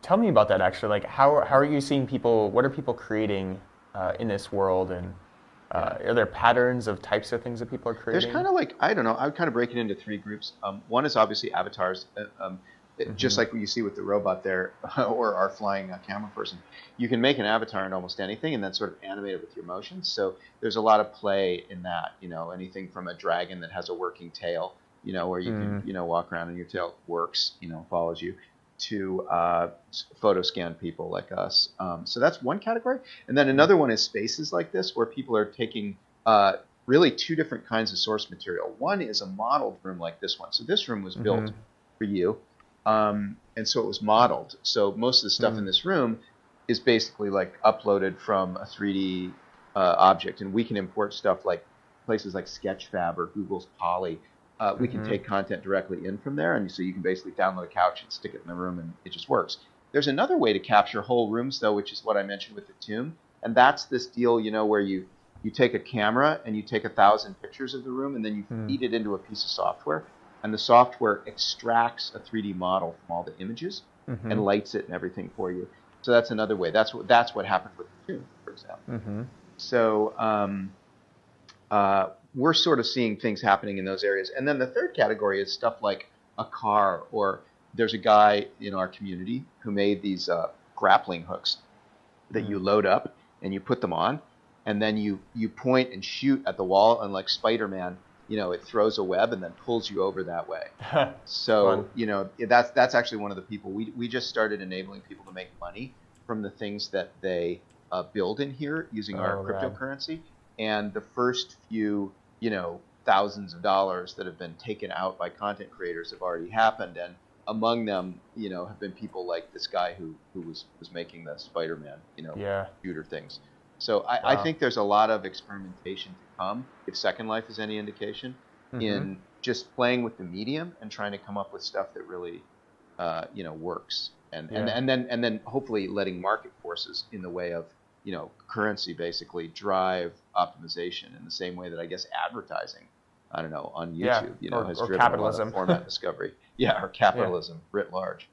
tell me about that actually. Like, how are you seeing people? What are people creating in this world, and Yeah. are there patterns of types of things that people are There's creating? kind of like, I don't know, I would kind of break it into three groups. One is obviously avatars, just Hmm. like what you see with the robot there, or our flying camera person. You can make an avatar in almost anything and then sort of animate it with your motions. So there's a lot of play in that, anything from a dragon that has a working tail, where you can, Mm. walk around and your tail works, follows you, to photo scan people like us. So that's one category. And then Mm. another one is spaces like this where people are taking uh, really two different kinds of source material. One is a modeled room like this one. So this room was Mm-hmm. built for you. And so it was modeled. So most of the stuff in Mm. this room is basically like uploaded from a 3D object. And we can import stuff like places like Sketchfab or Google's Poly. We can Mm-hmm. take content directly in from there. And so you can basically download a couch and stick it in the room and it just works. There's another way to capture whole rooms, though, which is what I mentioned with the tomb. And that's this deal, where you take a camera and you take 1,000 pictures of the room and then you Mm. feed it into a piece of software, and the software extracts a 3D model from all the images Mm-hmm. and lights it and everything for you. So that's another way. That's what happened with the tomb, for example. Mm-hmm. So we're sort of seeing things happening in those areas. And then the third category is stuff like a car, or there's a guy in our community who made these grappling hooks that Mm. you load up and you put them on, and then you point and shoot at the wall, and like Spider-Man, it throws a web and then pulls you over that way. Fun. So that's actually one of the people we just started enabling people to make money from the things that they build in here using our Oh, rad. cryptocurrency. And the first few thousands of dollars that have been taken out by content creators have already happened, and among them, have been people like this guy who was making the Spider-Man, Yeah. shooter things. So I Wow. think there's a lot of experimentation to come, if Second Life is any indication, Mm-hmm. in just playing with the medium and trying to come up with stuff that really, works, and and Yeah. and then and then hopefully letting market forces in the way of currency basically drive optimization in the same way that I guess advertising, I don't know, on Yeah. YouTube, Or has or driven a lot of capitalism. format discovery. Yeah, or Yeah. capitalism writ large.